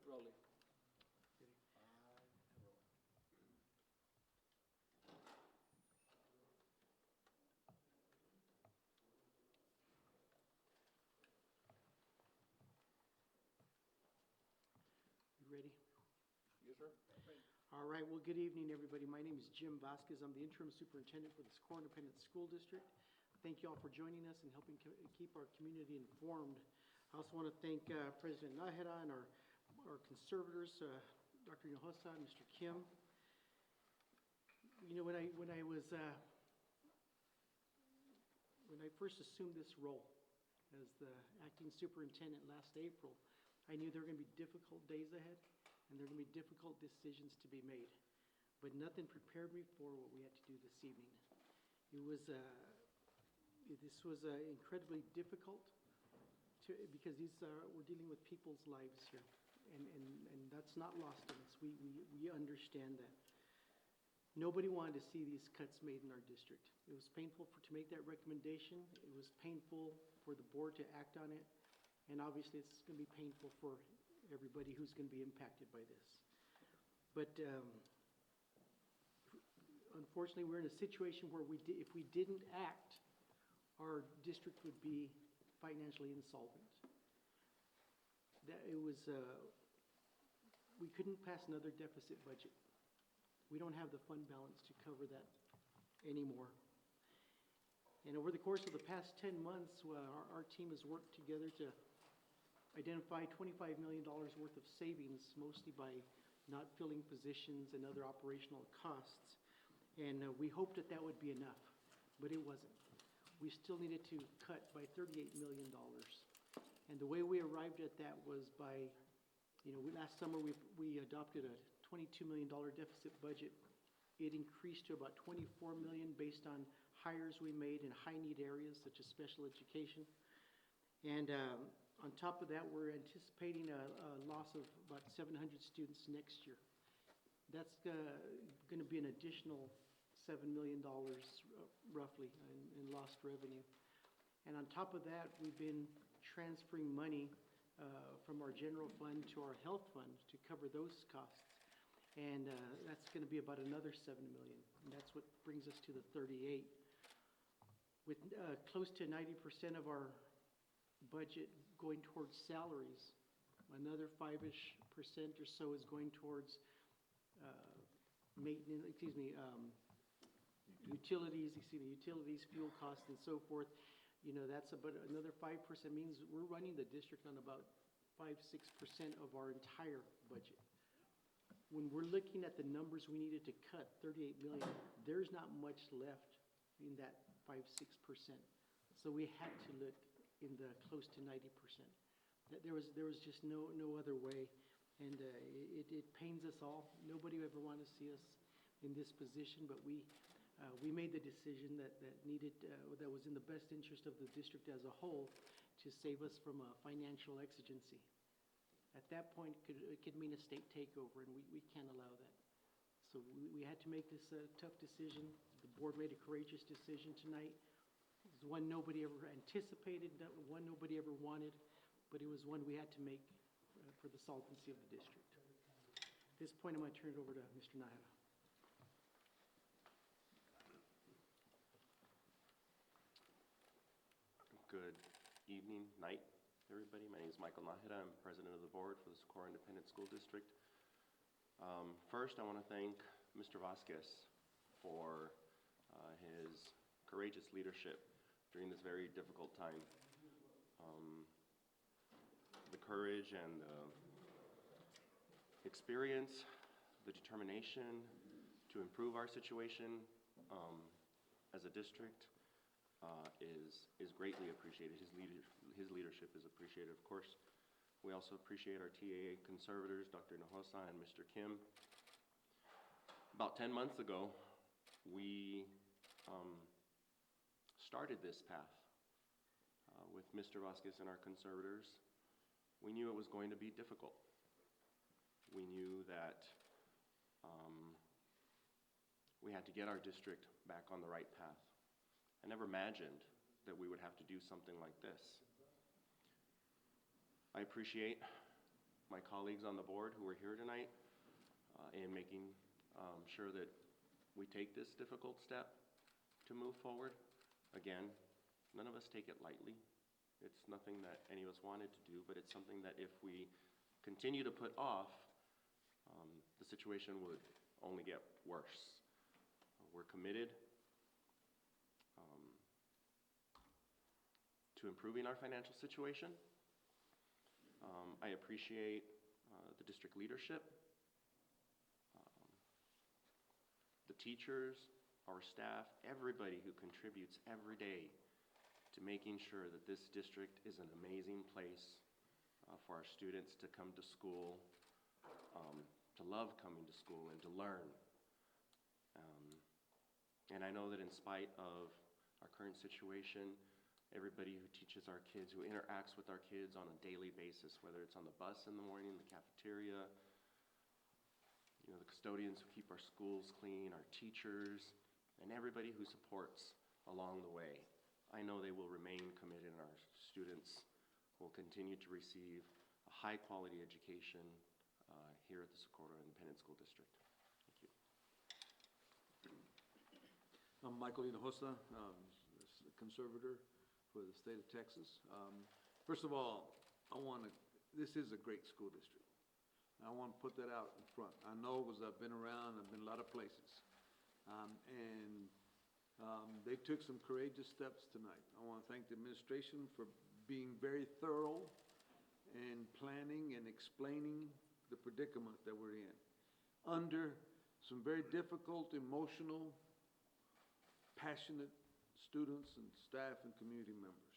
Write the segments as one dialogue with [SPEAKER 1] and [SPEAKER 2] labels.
[SPEAKER 1] Rolling.
[SPEAKER 2] You ready?
[SPEAKER 1] Yes, sir.
[SPEAKER 2] All right, well, good evening, everybody. My name is Jim Vasquez. I'm the interim superintendent for the Socorro Independent School District. Thank you all for joining us and helping keep our community informed. I also want to thank President Nahera and our conservators, Dr. Hinojosa and Mr. Kim. You know, when I first assumed this role as the acting superintendent last April, I knew there were going to be difficult days ahead and there were going to be difficult decisions to be made. But nothing prepared me for what we had to do this evening. It was this was incredibly difficult because we're dealing with people's lives here, and that's not lost on us. We understand that. Nobody wanted to see these cuts made in our district. It was painful to make that recommendation. It was painful for the board to act on it, and obviously it's going to be painful for everybody who's going to be impacted by this. But unfortunately, we're in a situation where if we didn't act, our district would be financially insolvent. We couldn't pass another deficit budget. We don't have the fund balance to cover that anymore. And over the course of the past 10 months, our team has worked together to identify $25 million worth of savings, mostly by not filling positions and other operational costs. And we hoped that would be enough, but it wasn't. We still needed to cut by $38 million. And the way we arrived at that was by, last summer we adopted a $22 million deficit budget. It increased to about $24 million based on hires we made in high need areas such as special education. And on top of that, we're anticipating a loss of about 700 students next year. That's going to be an additional $7 million roughly in lost revenue. And on top of that, we've been transferring money from our general fund to our health fund to cover those costs. And that's going to be about another $7 million. And that's what brings us to the 38. With close to 90% of our budget going towards salaries, another 5-ish% or so is going towards maintenance, utilities, fuel costs, and so forth. That's about another 5%. Means we're running the district on about 5-6% of our entire budget. When we're looking at the numbers we needed to cut, 38 million, there's not much left in that 5-6%. So we had to look in the close to 90%. There was just no other way, and it pains us all. Nobody ever wanted to see us in this position, but we made the decision that was in the best interest of the district as a whole to save us from a financial exigency. At that point, it could mean a state takeover, and we can't allow that. So we had to make this tough decision. The board made a courageous decision tonight. It was one nobody ever anticipated, one nobody ever wanted, but it was one we had to make for the solvency of the district. At this point, I'm going to turn it over to Mr. Nahara.
[SPEAKER 3] Good evening, night, everybody. My name is Michael Nahara. I'm president of the board for the Socorro Independent School District. First, I want to thank Mr. Vasquez for his courageous leadership during this very difficult time. The courage and the experience, the determination to improve our situation as a district is greatly appreciated. His leadership is appreciated, of course. We also appreciate our TAA conservators, Dr. Hinojosa and Mr. Kim. About 10 months ago, we started this path with Mr. Vasquez and our conservators. We knew it was going to be difficult. We knew that we had to get our district back on the right path. I never imagined that we would have to do something like this. I appreciate my colleagues on the board who are here tonight in making sure that we take this difficult step to move forward. Again, none of us take it lightly. It's nothing that any of us wanted to do, but it's something that if we continue to put off, the situation would only get worse. We're committed to improving our financial situation. I appreciate the district leadership, the teachers, our staff, everybody who contributes every day to making sure that this district is an amazing place for our students to come to school, to love coming to school and to learn. And I know that in spite of our current situation, everybody who teaches our kids, who interacts with our kids on a daily basis, whether it's on the bus in the morning, the cafeteria, you know, the custodians who keep our schools clean, our teachers, and everybody who supports along the way. I know they will remain committed, and our students will continue to receive a high-quality education here at the Socorro Independent School District. Thank you.
[SPEAKER 1] I'm Michael Hinojosa, conservator for the state of Texas. First of all, this is a great school district. I want to put that out in front. I know because I've been around, I've been a lot of places. They took some courageous steps tonight. I want to thank the administration for being very thorough in planning and explaining the predicament that we're in under some very difficult, emotional, passionate students and staff and community members.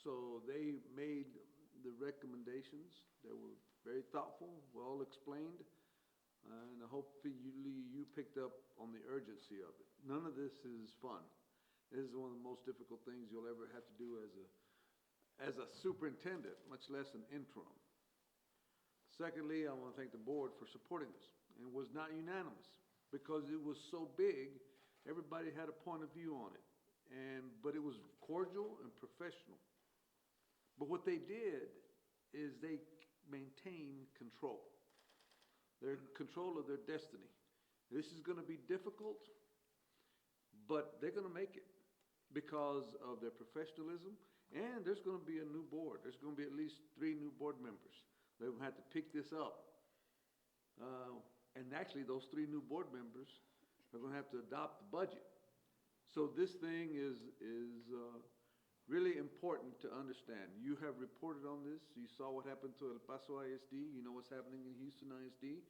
[SPEAKER 1] So they made the recommendations that were very thoughtful, well explained, and hopefully you picked up on the urgency of it. None of this is fun. This is one of the most difficult things you'll ever have to do as a superintendent, much less an interim. Secondly, I want to thank the board for supporting us. It was not unanimous because it was so big. Everybody had a point of view on it, but it was cordial and professional. But what they did is they maintained control. They're in control of their destiny. This is going to be difficult, but they're going to make it because of their professionalism, and there's going to be a new board. There's going to be at least 3 new board members. They will have to pick this up. And actually, those 3 new board members are going to have to adopt the budget. So this thing is really important to understand. You have reported on this. You saw what happened to El Paso ISD. You know what's happening in Houston ISD.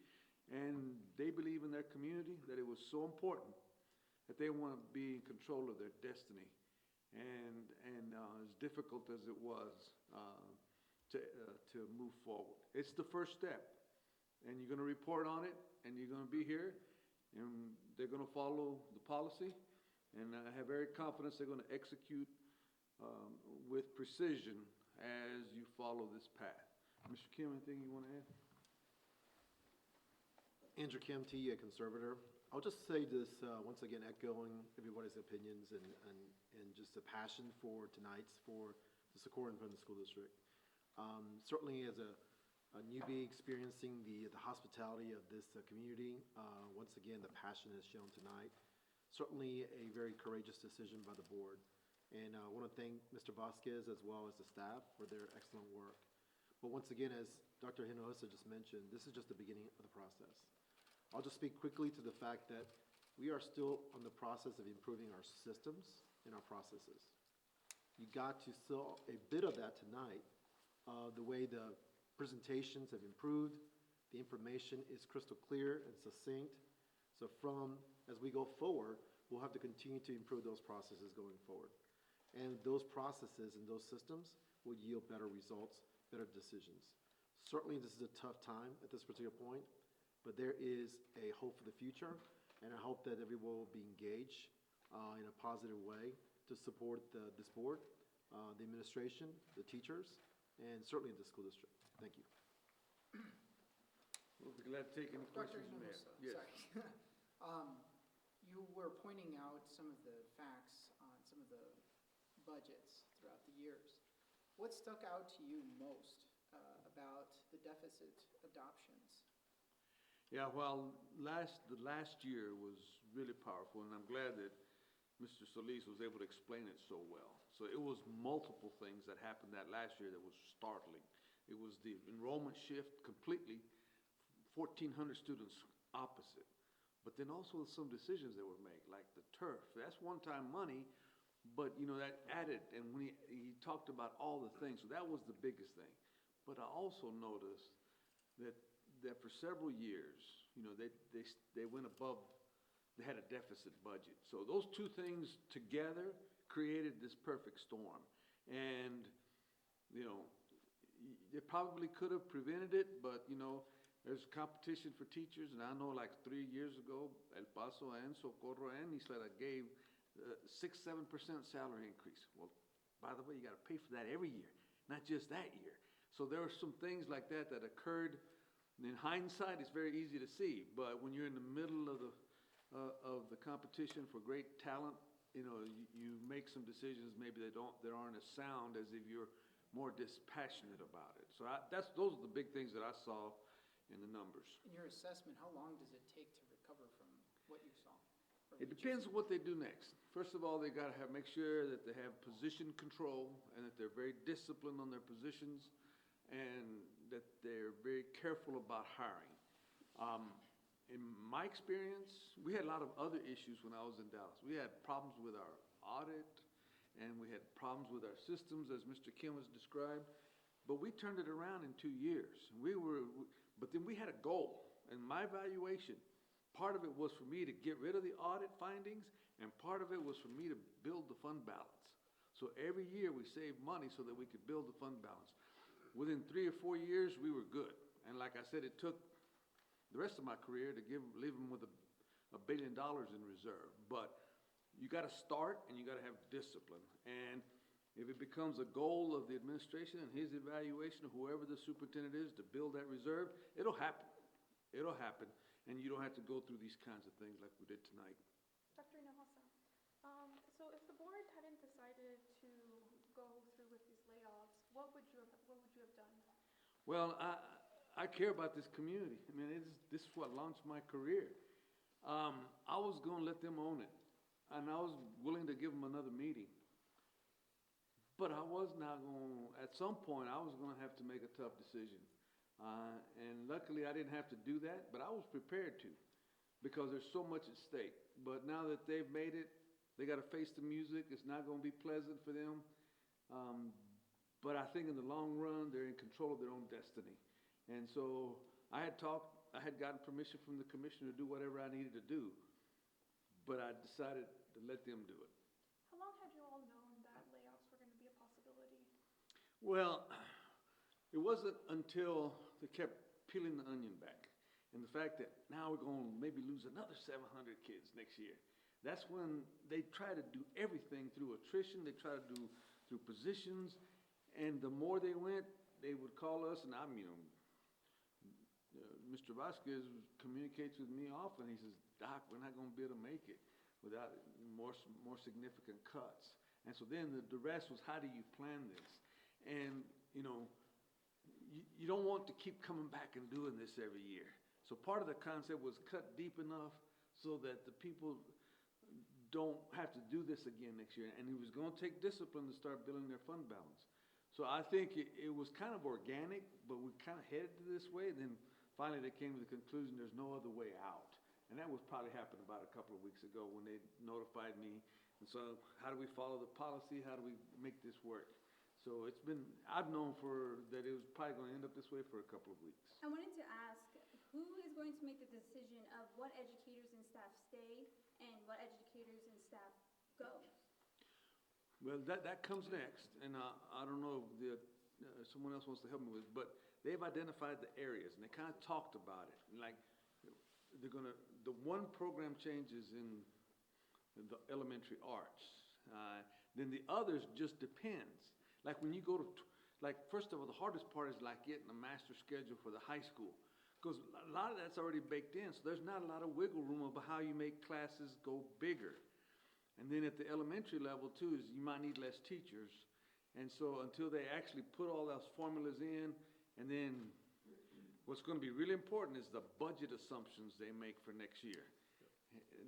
[SPEAKER 1] And they believe in their community that it was so important that they want to be in control of their destiny. And as difficult as it was to move forward. It's the first step. And you're going to report on it, and you're going to be here, and they're going to follow the policy. And I have every confidence they're going to execute with precision as you follow this path. Mr. Kim, anything you want to add?
[SPEAKER 4] Andrew Kim, TE, conservator. I'll just say this, once again, echoing everybody's opinions and just the passion for tonight's for the Socorro Independent School District. Certainly as a newbie experiencing the hospitality of this community, once again, the passion is shown tonight. Certainly a very courageous decision by the board. And I want to thank Mr. Vasquez as well as the staff for their excellent work. But once again, as Dr. Hinojosa just mentioned, this is just the beginning of the process. I'll just speak quickly to the fact that we are still on the process of improving our systems and our processes. You got to saw a bit of that tonight, the way the presentations have improved, the information is crystal clear and succinct. So as we go forward, we'll have to continue to improve those processes going forward. And those processes and those systems will yield better results, better decisions. Certainly this is a tough time at this particular point, but there is a hope for the future, and I hope that everyone will be engaged in a positive way to support this board, the administration, the teachers, and certainly the school district. Thank you.
[SPEAKER 1] We'll be glad to take any questions you may have. Yes.
[SPEAKER 5] Sorry. You were pointing out some of the facts on some of the budgets throughout the years. What stuck out to you most about deficit adoptions?
[SPEAKER 1] Yeah, well, the last year was really powerful, and I'm glad that Mr. Solis was able to explain it so well. So it was multiple things that happened that last year that was startling. It was the enrollment shift completely, 1,400 students opposite. But then also some decisions that were made, like the turf. That's one-time money, but that added, and when he talked about all the things, so that was the biggest thing. But I also noticed that for several years, they went above. They had a deficit budget. So those two things together created this perfect storm. And, they probably could have prevented it, but, there's competition for teachers. And I know like 3 years ago, El Paso and Socorro and Isla gave 6-7% salary increase. Well, by the way, you got to pay for that every year, not just that year. So there were some things like that occurred. In hindsight, it's very easy to see. But when you're in the middle of the competition for great talent, you make some decisions maybe that aren't as sound as if you're more dispassionate about it. So those are the big things that I saw in the numbers.
[SPEAKER 5] In your assessment, how long does it take to recover from what you saw?
[SPEAKER 1] It depends on what they do next. First of all, they got to make sure that they have position control and that they're very disciplined on their positions and that they're very careful about hiring. In my experience, we had a lot of other issues when I was in Dallas. We had problems with our audit, and we had problems with our systems, as Mr. Kim has described. But we turned it around in 2 years. But then we had a goal. And my evaluation, part of it was for me to get rid of the audit findings, and part of it was for me to build the fund balance. So every year we saved money so that we could build the fund balance. Within 3 or 4 years, we were good. And like I said, it took the rest of my career to leave them with $1 billion in reserve. But you got to start and you got to have discipline. And if it becomes a goal of the administration and his evaluation of whoever the superintendent is to build that reserve, it'll happen. It'll happen. And you don't have to go through these kinds of things like we did tonight.
[SPEAKER 6] Dr. Hinojosa, so if the board hadn't decided to go through with these layoffs, what would you have done?
[SPEAKER 1] Well, I care about this community. I mean, this is what launched my career. I was going to let them own it, and I was willing to give them another meeting. But I was not going, at some point, I was going to have to make a tough decision. And luckily, I didn't have to do that, but I was prepared to because there's so much at stake. But now that they've made it, they got to face the music. It's not going to be pleasant for them. But I think in the long run, they're in control of their own destiny. And so I had gotten permission from the commissioner to do whatever I needed to do, but I decided to let them do it.
[SPEAKER 6] How long had you all known that layoffs were going to be a possibility?
[SPEAKER 1] Well, it wasn't until they kept peeling the onion back. And the fact that now we're going to maybe lose another 700 kids next year. That's when they try to do everything through attrition. They try to do through positions. And the more they went, they would call us, and Mr. Vasquez communicates with me often. He says, Doc, we're not going to be able to make it without more significant cuts. And so then the rest was, how do you plan this? And, you don't want to keep coming back and doing this every year. So part of the concept was cut deep enough so that the people don't have to do this again next year. And it was going to take discipline to start building their fund balance. So I think it was kind of organic, but we kind of headed this way. And then finally they came to the conclusion there's no other way out. And that was probably happened about a couple of weeks ago when they notified me. And so how do we follow the policy? How do we make this work? So I've known that it was probably going to end up this way for a couple of weeks.
[SPEAKER 7] I wanted to ask, who is going to make the decision of what educators and staff stay and what educators and staff go?
[SPEAKER 1] Well, that comes next, and I don't know if someone else wants to help me with it, but they've identified the areas, and they kind of talked about it. Like, the one program changes in the elementary arts. Then the others just depends. Like when you go to, first of all, the hardest part is like getting a master schedule for the high school, because a lot of that's already baked in, so there's not a lot of wiggle room about how you make classes go bigger. And then at the elementary level, too, is you might need less teachers. And so until they actually put all those formulas in, and then What's gonna be really important is the budget assumptions they make for next year.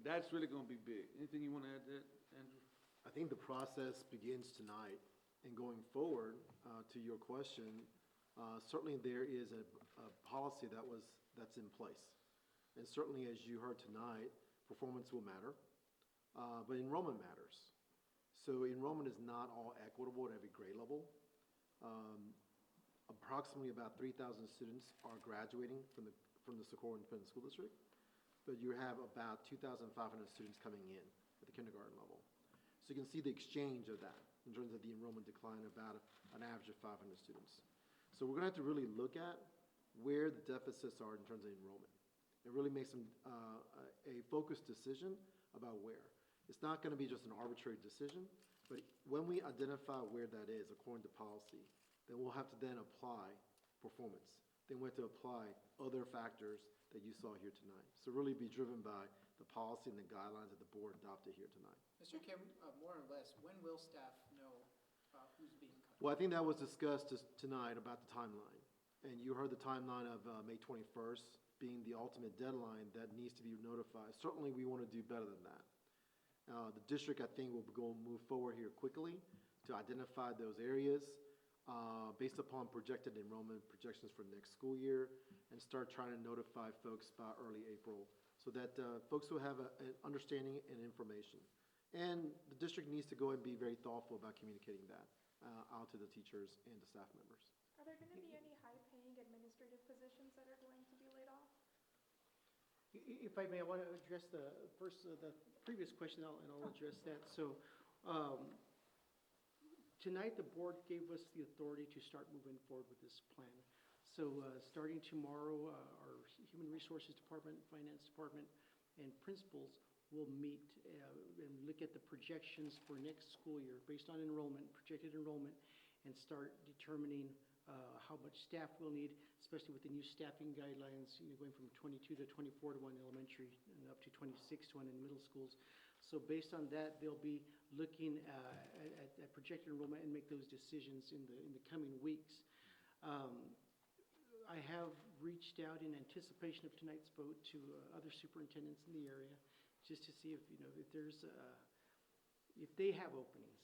[SPEAKER 1] That's really gonna be big. Anything you wanna add to that, Andrew?
[SPEAKER 4] I think the process begins tonight, and going forward, to your question, certainly there is a policy that's in place. And certainly, as you heard tonight, performance will matter, but enrollment matters. So enrollment is not all equitable at every grade level. Approximately about 3,000 students are graduating from the Socorro Independent School District, but you have about 2,500 students coming in at the kindergarten level. So you can see the exchange of that in terms of the enrollment decline, about an average of 500 students. So we're gonna have to really look at where the deficits are in terms of enrollment, and really make a focused decision about where. It's not gonna be just an arbitrary decision, but when we identify where that is according to policy, then we'll have to then apply performance. Then we have to apply other factors that you saw here tonight. So really be driven by the policy and the guidelines that the board adopted here tonight.
[SPEAKER 5] Mr. Kim, more or less, when will staff know who's being cut?
[SPEAKER 4] Well, I think that was discussed tonight about the timeline. And you heard the timeline of May 21st being the ultimate deadline that needs to be notified. Certainly, we want to do better than that. The district, I think, will move forward here quickly to identify those areas based upon projected enrollment projections for next school year, and start trying to notify folks by early April so that folks will have an understanding and information. And the district needs to go and be very thoughtful about communicating that out to the teachers and the staff members.
[SPEAKER 6] Are there going to be any high-paying administrative positions that are going to be laid off?
[SPEAKER 2] If I may, I want to address the previous question, and I'll address that. So, tonight, the board gave us the authority to start moving forward with this plan. So, starting tomorrow, our Human Resources Department, Finance Department, and principals will meet and look at the projections for next school year based on enrollment, projected enrollment, and start determining how much staff we'll need, especially with the new staffing guidelines, going from 22 to 24 to one elementary and up to 26 to one in middle schools. So based on that, they'll be looking at projected enrollment and make those decisions in the coming weeks. I have reached out in anticipation of tonight's vote to other superintendents in the area, just to see if if they have openings.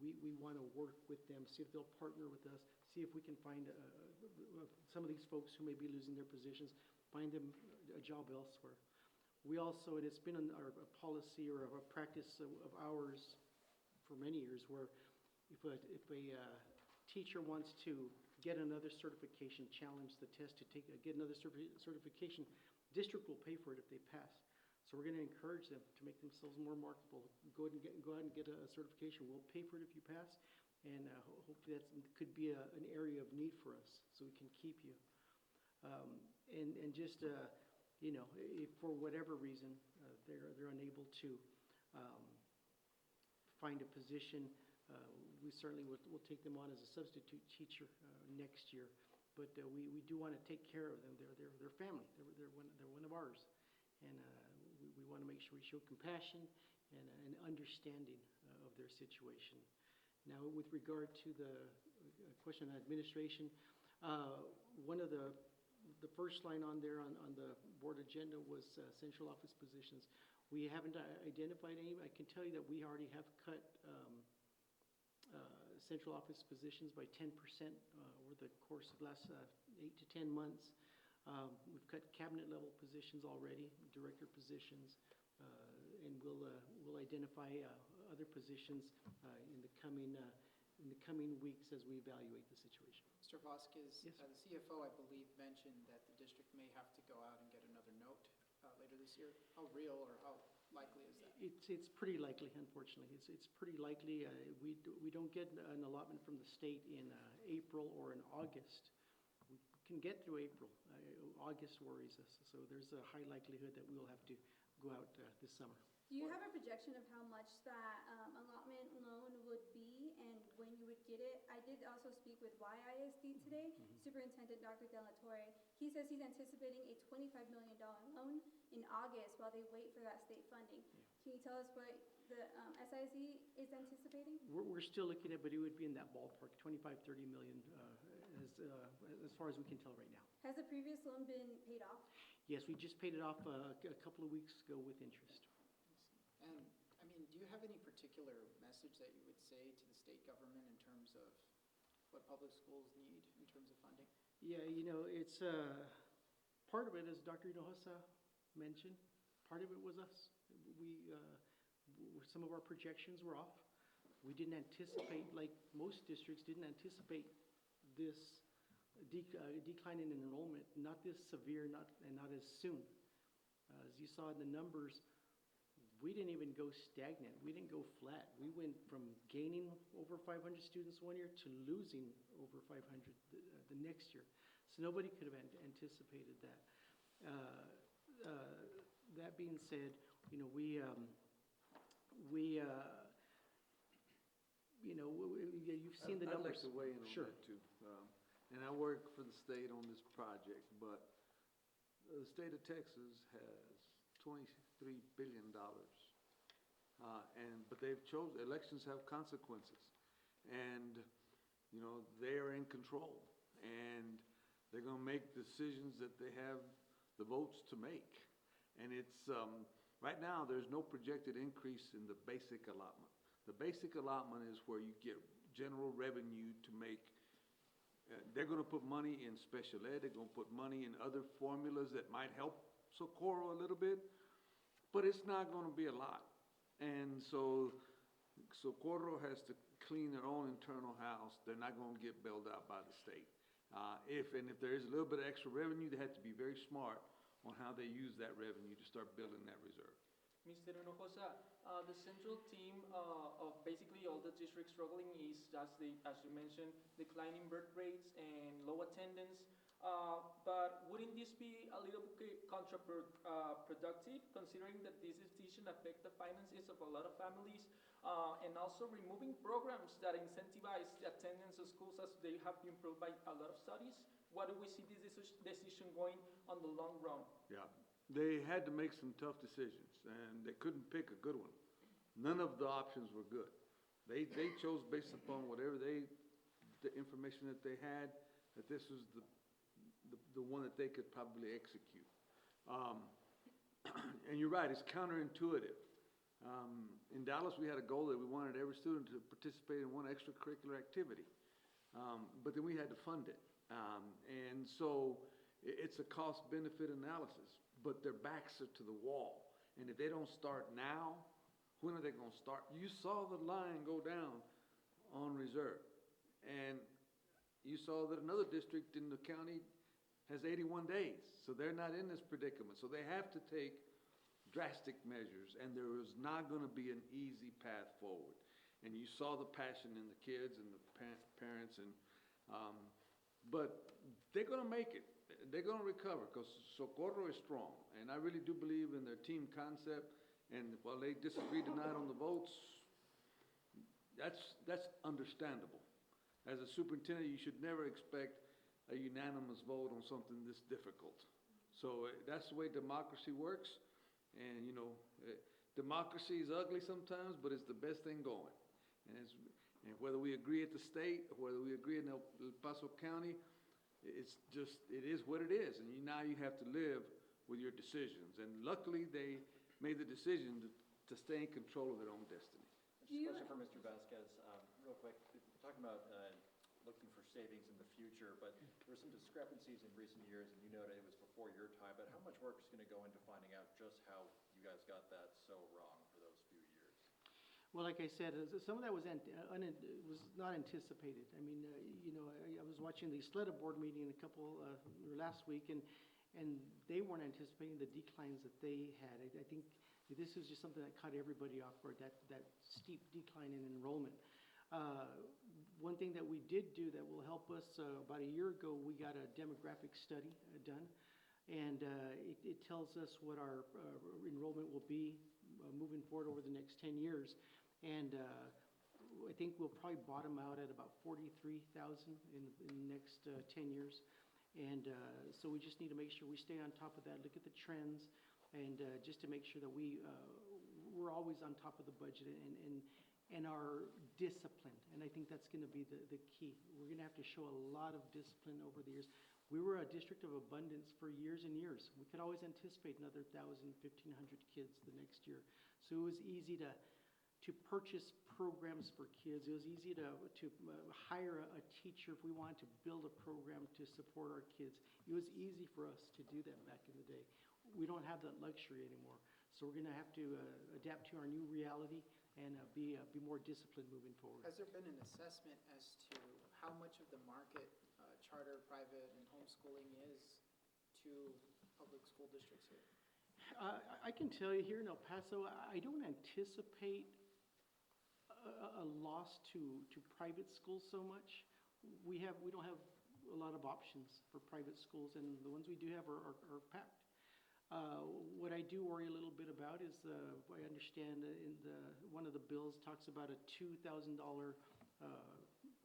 [SPEAKER 2] We want to work with them, see if they'll partner with us, see if we can find some of these folks who may be losing their positions, find them a job elsewhere. We also, and it's been a policy or a practice of ours for many years, where if a teacher wants to get another certification, challenge the test to get another certification, district will pay for it if they pass. So we're going to encourage them to make themselves more marketable. Go out and get a certification. We'll pay for it if you pass, and hopefully that could be an area of need for us, so we can keep you. If for whatever reason they're unable to find a position, we certainly will take them on as a substitute teacher next year. But we do want to take care of them. They're family. They're one of ours, and we want to make sure we show compassion and understanding of their situation. Now, with regard to the question on administration, one of the first line on there on the board agenda was central office positions. We haven't identified any. I can tell you that we already have cut central office positions by 10% over the course of the last 8 to 10 months. We've cut cabinet level positions already, director positions, and we'll identify other positions in the coming weeks as we evaluate the situation.
[SPEAKER 5] Mr. Vasquez,
[SPEAKER 2] Yes,
[SPEAKER 5] the CFO, I believe, mentioned that the district may have to go out and get another note later this year. How real or how likely is that?
[SPEAKER 2] It's pretty likely, unfortunately. It's pretty likely. We don't get an allotment from the state in April or in August. We can get through April. August worries us, so there's a high likelihood that we will have to go out this summer.
[SPEAKER 7] Do you have a projection of how much that allotment loan would be and when you would get it? I did also speak with YISD today, Superintendent Dr. Delatorre. He says he's anticipating a $25 million loan in August while they wait for that state funding. Can you tell us what the SISD is anticipating?
[SPEAKER 2] We're still looking at, but it would be in that ballpark, 25, 30 million, as as far as we can tell right now.
[SPEAKER 7] Has the previous loan been paid off?
[SPEAKER 2] Yes, we just paid it off a couple of weeks ago with interest.
[SPEAKER 5] And, I mean, do you have any particular message that you would say to the state government in terms of what public schools need in terms of funding?
[SPEAKER 2] Yeah, it's, part of it, as Dr. Hinojosa mentioned, part of it was us. Some of our projections were off. We didn't anticipate, like most districts, didn't anticipate this decline in enrollment, not this severe, and not as soon. As you saw in the numbers, we didn't even go stagnant. We didn't go flat. We went from gaining over 500 students one year to losing over 500 the next year. So nobody could have anticipated that. That being said, you've seen the
[SPEAKER 1] I'd
[SPEAKER 2] numbers.
[SPEAKER 1] like to weigh in on
[SPEAKER 2] Sure.
[SPEAKER 1] that too. And I work for the state on this project, but the state of Texas has $23 billion. But elections have consequences. And, they're in control. And they're gonna make decisions that they have the votes to make. And it's, right now, there's no projected increase in the basic allotment. The basic allotment is where you get general revenue to make. They're gonna put money in special ed, they're gonna put money in other formulas that might help Socorro a little bit, but it's not gonna be a lot. And so Socorro has to clean their own internal house. They're not gonna get bailed out by the state. If there is a little bit of extra revenue, they have to be very smart on how they use that revenue to start building that reserve.
[SPEAKER 8] Mr. Hinojosa, the central theme of basically all the districts struggling is, as you mentioned, declining birth rates and low attendance. But wouldn't this be a little bit counterproductive, considering that this decision affects the finances of a lot of families, and also removing programs that incentivize the attendance of schools as they have been proved by a lot of studies? What do we see this decision going on the long run?
[SPEAKER 1] Yeah, they had to make some tough decisions, and they couldn't pick a good one. None of the options were good. They chose based upon whatever the information that they had, that this was the one that they could probably execute. And you're right, it's counterintuitive. In Dallas, we had a goal that we wanted every student to participate in one extracurricular activity, but then we had to fund it. And so it's a cost-benefit analysis, but their backs are to the wall. And if they don't start now, when are they going to start? You saw the line go down on reserve. And you saw that another district in the county has 81 days. So they're not in this predicament. So they have to take drastic measures, and there is not going to be an easy path forward. And you saw the passion in the kids and the parents, but they're going to make it. They're going to recover because Socorro is strong, and I really do believe in their team concept. And while they disagree tonight on the votes, that's understandable. As a superintendent, you should never expect a unanimous vote on something this difficult. So that's the way democracy works. And, democracy is ugly sometimes, but it's the best thing going. And whether we agree at the state or whether we agree in El Paso County, it is what it is. And now you have to live with your decisions. And luckily, they made the decision to stay in control of their own destiny.
[SPEAKER 9] Just a question for Mr. Vasquez, real quick. We're talking about looking for savings in the future, but there were some discrepancies in recent years, and you noted it was before your time, but how much work is going to go into finding out just how you guys got that so wrong for those few years?
[SPEAKER 2] Well, like I said, some of that was not anticipated. I mean, I was watching the SLEDA board meeting last week, and they weren't anticipating the declines that they had. I think this is just something that caught everybody off guard, that steep decline in enrollment. One thing that we did do that will help us, about a year ago, we got a demographic study done, and it tells us what our enrollment will be moving forward over the next 10 years. And I think we'll probably bottom out at about 43,000 in the next 10 years. And so we just need to make sure we stay on top of that, look at the trends, and just to make sure that we're always on top of the budget. and are disciplined. And I think that's going to be the key. We're going to have to show a lot of discipline over the years. We were a district of abundance for years and years. We could always anticipate another 1,000, 1,500 kids the next year. So it was easy to purchase programs for kids. It was easy to hire a teacher if we wanted to build a program to support our kids. It was easy for us to do that back in the day. We don't have that luxury anymore. So we're going to have to adapt to our new reality and be more disciplined moving forward.
[SPEAKER 5] Has there been an assessment as to how much of the market charter, private, and homeschooling is to public school districts here?
[SPEAKER 2] I can tell you here in El Paso, I don't anticipate a loss to private schools so much. We don't have a lot of options for private schools, and the ones we do have are packed. What I do worry a little bit about is, I understand in one of the bills talks about a $2,000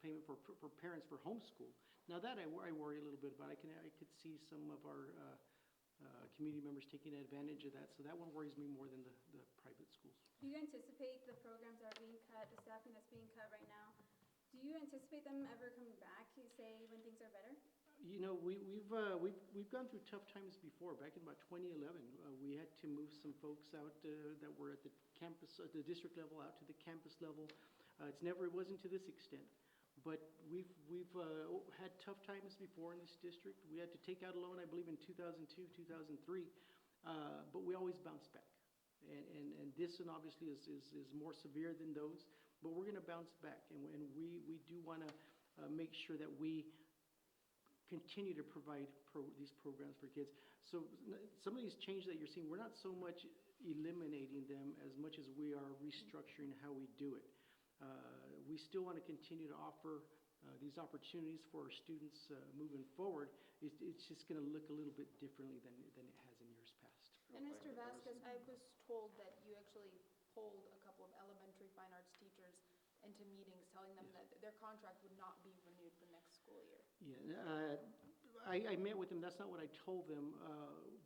[SPEAKER 2] payment for parents for homeschool. Now that I worry a little bit about. I could see some of our community members taking advantage of that. So that one worries me more than the private schools.
[SPEAKER 7] Do you anticipate the programs that are being cut, the staffing that's being cut right now, do you anticipate them ever coming back, you say, when things are better?
[SPEAKER 2] You know, we've gone through tough times before. Back in about 2011, we had to move some folks out that were at the campus, at the district level, out to the campus level. It wasn't to this extent, but we've had tough times before in this district. We had to take out a loan, I believe, in 2002, 2003, but we always bounced back. And this one obviously is more severe than those, but we're going to bounce back, and we do want to make sure that we continue to provide these programs for kids. So some of these changes that you're seeing, we're not so much eliminating them as much as we are restructuring how we do it. We still want to continue to offer these opportunities for our students moving forward. It's just going to look a little bit differently than it has in years past.
[SPEAKER 6] And Mr. Vasquez, I was told that you actually polled a couple of elementary fine arts teachers into meetings telling them that their contract would not be renewed for next school year.
[SPEAKER 2] Yeah, I met with them. That's not what I told them,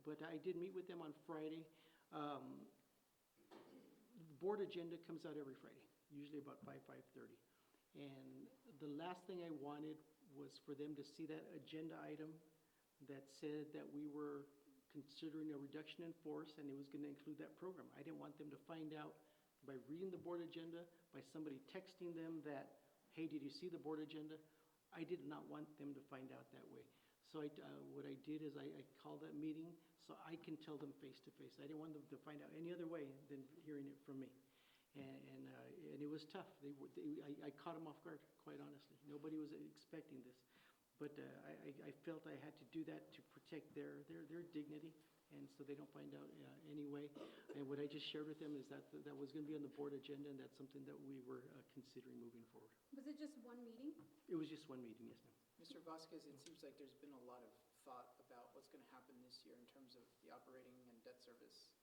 [SPEAKER 2] but I did meet with them on Friday. The board agenda comes out every Friday, usually about 5:30. And the last thing I wanted was for them to see that agenda item that said that we were considering a reduction in force and it was going to include that program. I didn't want them to find out by reading the board agenda, by somebody texting them that, hey, did you see the board agenda? I did not want them to find out that way. So what I did is I called that meeting so I can tell them face to face. I didn't want them to find out any other way than hearing it from me. And it was tough. I caught them off guard, quite honestly. Nobody was expecting this. But I felt I had to do that to protect their dignity, and so they don't find out anyway. And what I just shared with them is that was going to be on the board agenda, and that's something that we were considering moving forward.
[SPEAKER 7] Was it just one meeting?
[SPEAKER 2] It was just one meeting, yes, ma'am.
[SPEAKER 5] Mr. Vasquez, it seems like there's been a lot of thought about what's going to happen this year in terms of the operating and debt service.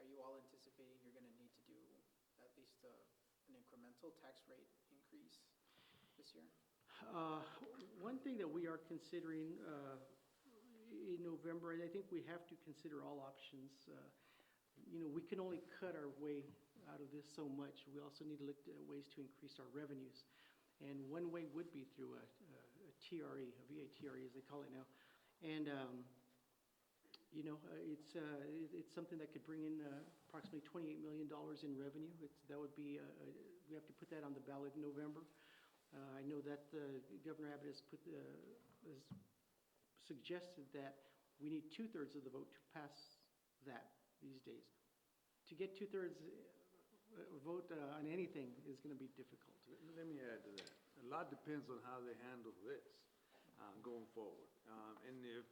[SPEAKER 5] Are you all anticipating you're going to need to do at least an incremental tax rate increase this year?
[SPEAKER 2] One thing that we are considering in November, and I think we have to consider all options. We can only cut our way out of this so much. We also need to look at ways to increase our revenues. And one way would be through a TRE, a VA TRE as they call it now. And it's something that could bring in approximately $28 million in revenue. We have to put that on the ballot in November. I know that Governor Abbott has suggested that we need 2/3 of the vote to pass that these days. To get 2/3 vote on anything is going to be difficult.
[SPEAKER 1] Let me add to that. A lot depends on how they handle this going forward. And if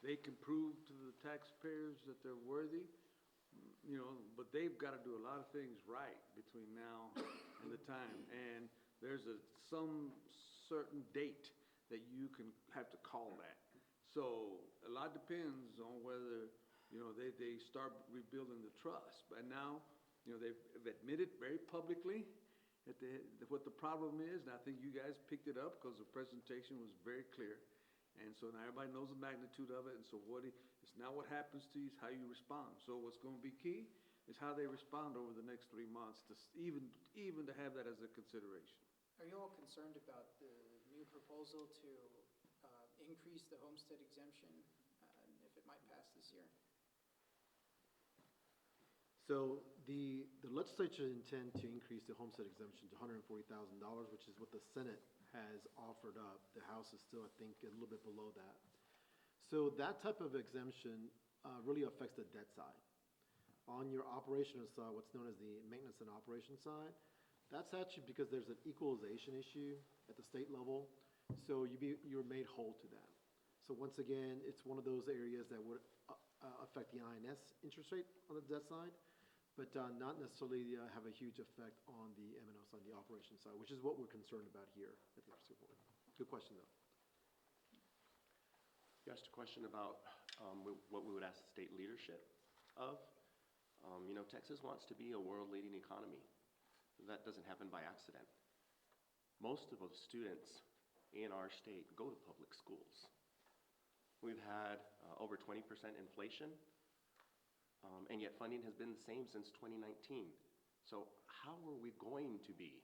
[SPEAKER 1] they can prove to the taxpayers that they're worthy, but they've got to do a lot of things right between now and the time. And there's some certain date that you can have to call that. So a lot depends on whether, they start rebuilding the trust. But now, they've admitted very publicly what the problem is, and I think you guys picked it up because the presentation was very clear. And so now everybody knows the magnitude of it, and so it's not what happens to you, it's how you respond. So what's going to be key, is how they respond over the next 3 months, even to have that as a consideration.
[SPEAKER 5] Are you all concerned about the new proposal to increase the homestead exemption, if it might pass this year?
[SPEAKER 4] So the legislature intend to increase the homestead exemption to $140,000, which is what the Senate has offered up. The House is still, I think, a little bit below that. So that type of exemption really affects the debt side. On your operational side, what's known as the maintenance and operation side, that's actually because there's an equalization issue at the state level, so you're made whole to that. So once again, it's one of those areas that would affect the INS interest rate on the debt side, but not necessarily have a huge effect on the M&O side, the operation side, which is what we're concerned about here at the District Board. Good question, though.
[SPEAKER 3] You asked a question about what we would ask the state leadership of. Texas wants to be a world-leading economy. That doesn't happen by accident. Most of the students in our state go to public schools. We've had over 20% inflation, and yet funding has been the same since 2019. So how are we going to be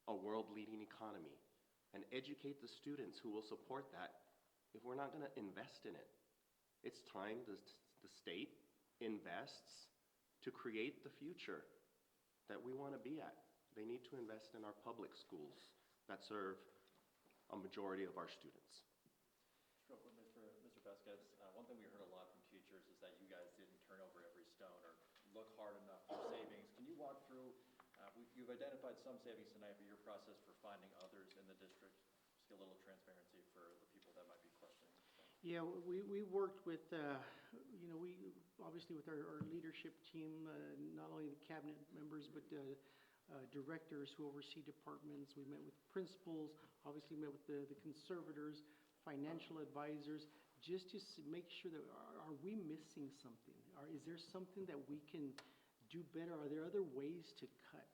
[SPEAKER 3] a world-leading economy and educate the students who will support that if we're not going to invest in it? It's time the state invests to create the future that we want to be at. They need to invest in our public schools that serve a majority of our students.
[SPEAKER 9] Real quickly for Mr. Vasquez, one thing we heard a lot from teachers is that you guys didn't turn over every stone or look hard enough for savings. Can you walk through, you've identified some savings tonight, but your process for finding others in the district? Just get a little transparency for the people that might be questioning.
[SPEAKER 2] Yeah, we worked with, we obviously with our leadership team, not only the cabinet members, but directors who oversee departments. We met with principals, obviously met with the conservators, financial advisors, just to make sure that, are we missing something? Is there something that we can do better? Are there other ways to cut?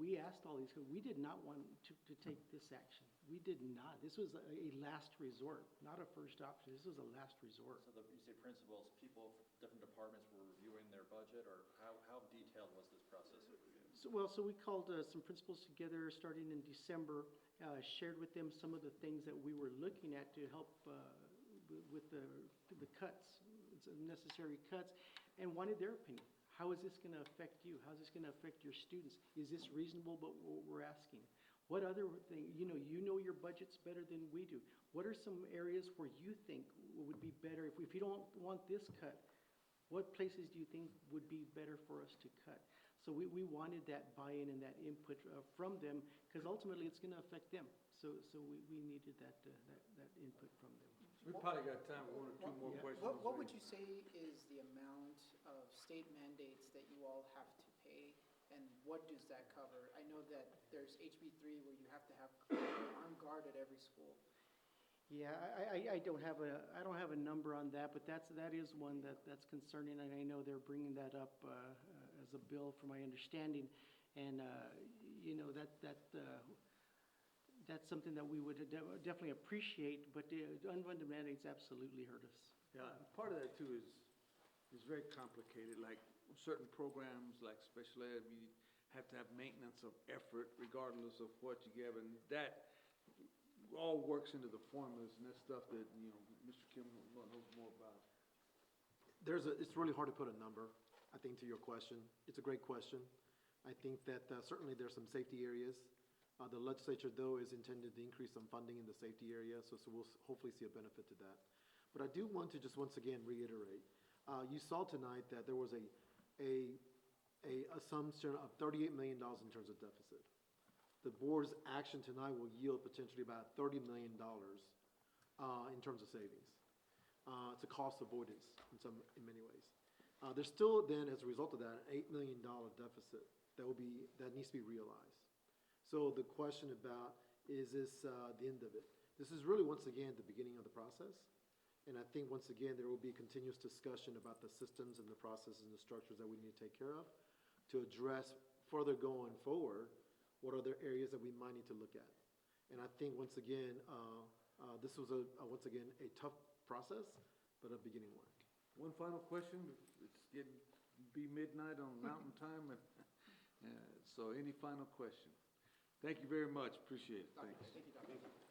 [SPEAKER 2] We asked all these, we did not want to take this action. We did not. This was a last resort, not a first option. This was a last resort.
[SPEAKER 9] So you say principals, people from different departments were reviewing their budget, or how detailed was this process of review?
[SPEAKER 2] So we called some principals together starting in December, shared with them some of the things that we were looking at to help with the cuts, necessary cuts, and wanted their opinion. How is this going to affect you? How is this going to affect your students? Is this reasonable, but what we're asking? What other thing, you know your budgets better than we do. What are some areas where you think would be better? If you don't want this cut, what places do you think would be better for us to cut? So we wanted that buy-in and that input from them, because ultimately it's going to affect them. So we needed that input from them.
[SPEAKER 1] We probably got time for one or two more questions.
[SPEAKER 5] What would you say is the amount of state mandates that you all have to pay, and what does that cover? I know that there's HB3 where you have to have armed guard at every school.
[SPEAKER 2] Yeah, I don't have a number on that, but that is one that's concerning, and I know they're bringing that up as a bill, from my understanding, and that's something that we would definitely appreciate, but the unfunded mandates absolutely hurt us.
[SPEAKER 1] Yeah, part of that too is very complicated. Like certain programs, like special ed, we have to have maintenance of effort regardless of what you give, and that all works into the formulas, and that's stuff that Mr. Kim knows more about.
[SPEAKER 4] It's really hard to put a number, I think, to your question. It's a great question. I think that certainly there's some safety areas. The legislature, though, is intended to increase some funding in the safety area, so we'll hopefully see a benefit to that. But I do want to just once again reiterate, you saw tonight that there was a assumption of $38 million in terms of deficit. The board's action tonight will yield potentially about $30 million in terms of savings. It's a cost avoidance in many ways. There's still then, as a result of that, an $8 million deficit that needs to be realized. So the question about, is this the end of it? This is really, once again, the beginning of the process. And I think, once again, there will be continuous discussion about the systems and the processes and the structures that we need to take care of to address further going forward what other areas that we might need to look at. And I think, once again, this was, once again, a tough process, but a beginning one.
[SPEAKER 1] One final question. It's getting be midnight on Mountain Time, and, so any final question? Thank you very much, appreciate it, thanks.
[SPEAKER 5] Thank you, Doctor.